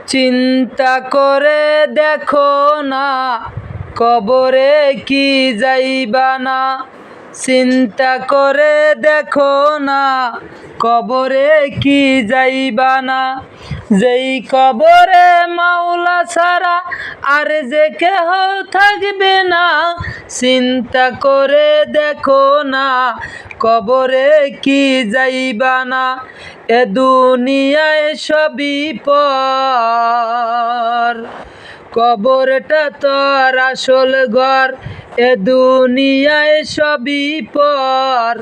চিন্তা করে দেখো না কবরে কি যাইবা না। চিন্তা করে দেখো না কবরে কি যাইবা না। যেই কবরে মাওলা ছাড়া আর যে কেহ থাকবে না। চিন্তা করে দেখো না কবরে কি যাইবা না। এ দুনিয়ায় সবই পর, কবরটা তোর আসল ঘর। এ দুনিয়ায় সবই পর,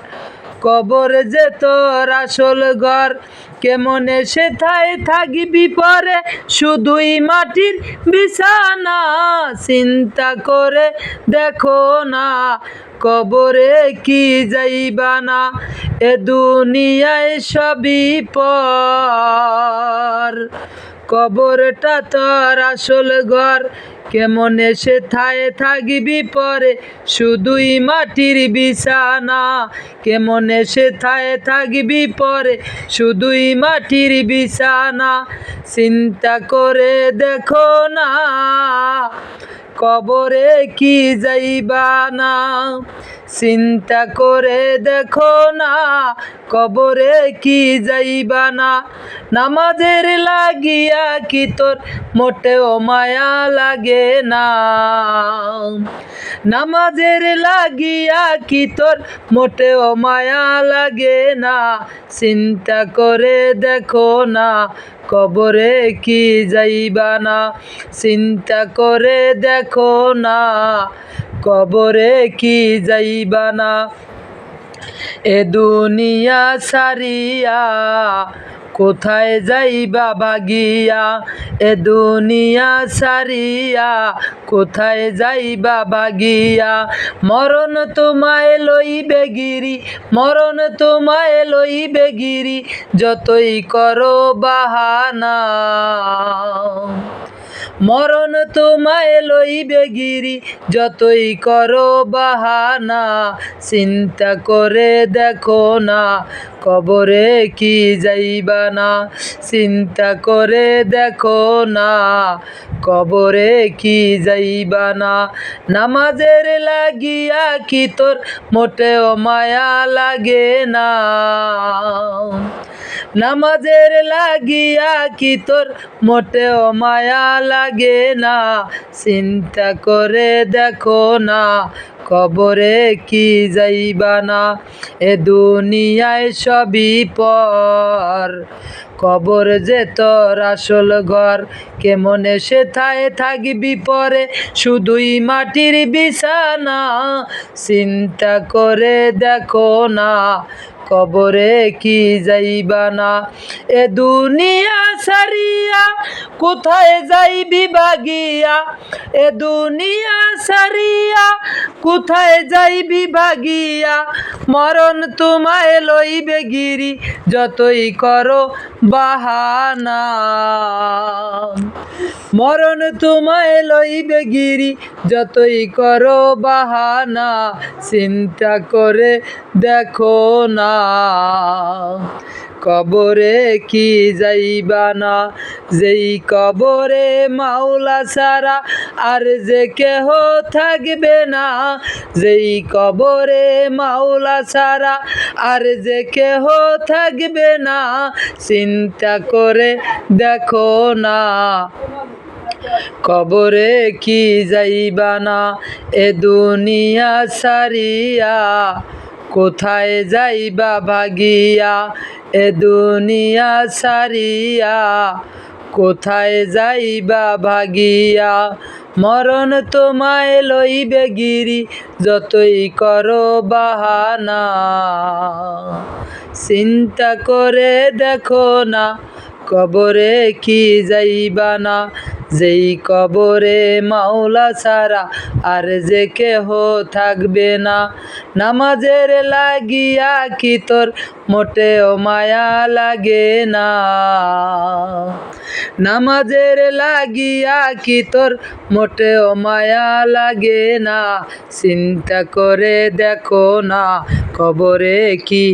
কবর যে তোর আসল ঘর। কেমনে সেথায় থাকবি পরে শুধুই মাটির বিছানা। চিন্তা করে দেখো না কবরে কি যাইবা না। এ দুনিয়ায় সবই পর, কবরটা তোর আসল ঘর। কেমনে সেথায় থাকবি পরে শুধুই মাটির বিছানা। কেমনে সেথায় থাকবি পরে শুধুই মাটির বিছানা। চিন্তা করে দেখো না কবরে কি যাইবা না। চিন্তা করে দেখো না কবরে কি যাইবা না। নামাজের লাগিয়া কি তোর মোটেও মায়া লাগে না। নামাজের লাগিয়া কি তোর মোটেও মায়া লাগে না। চিন্তা করে দেখো না কবরে কি যাইবা না। চিন্তা করে দেখো না কবরে কি যাইবা না। এ দুনিয়া ছাড়িয়া কোথায় যাইবা ভাগিয়া। এ দুনিয়া ছাড়িয়া কোথায় যাইবা ভাগিয়া। মরণ তোমায় লইবে গিরি, মরণ তোমায় লইবে গিরি, যতই করো বাহানা। মরণ তোমায় লইবে গিরি, যতই করো বাহানা। চিন্তা করে দেখো না কবরে কি যাইবা না। চিন্তা করে দেখো না কবরে কি যাইবা না। নামাজের লাগিয়া কি তোর মোটেও মায়া লাগে না। নামাজের লাগিয়া কি তোর মোটেও মায়া লাগে না। চিন্তা করে দেখো না কবরে কি যাইবা না। এ দুনিয়ায় সবই পর, কবর যে তোর আসল ঘর। কেমনে সেথায় থাকবি পরে শুধুই মাটির বিছানা। চিন্তা করে দেখো না কবরে কি যাইবা না। এ দুনিয়া ছাড়িয়া কোথায় যাইবি ভাগিয়া। এ দুনিয়া ছাড়িয়া কোথায় যাইবি ভাগিয়া। মরণ তোমায় লইবে গিরি, যতই করো বাহানা। মরণ তোমায় লইবে গিরি, যতই করো বাহানা। চিন্তা করে দেখো না কবরে কি যাইবা না। যেই কবরে মাওলা ছাড়া আর যে কেহ থাকবে না। যেই কবরে মাওলা ছাড়া আর যে কেহ থাকবে না। চিন্তা করে দেখো না কবরে কি যাইবা না। এ দুনিয়া ছাড়িয়া কোথায় যাইবা ভাগিয়া। এ দুনিয়া ছাড়িয়া কোথায় যাইবা ভাগিয়া। মরণ তোমায় লইবে গিরি, যতই করো বাহানা। চিন্তা করে দেখো না কবরে কি যাইবা না। যেই কবরে মাওলা ছাড়া আর যে কেহ থাকবে না। নামাজের লাগিয়া কি তোর মোটেও মায়া লাগে না। নামাজের লাগিয়া কি তোর মোটেও মায়া লাগে না। চিন্তা করে দেখো না কবরে কি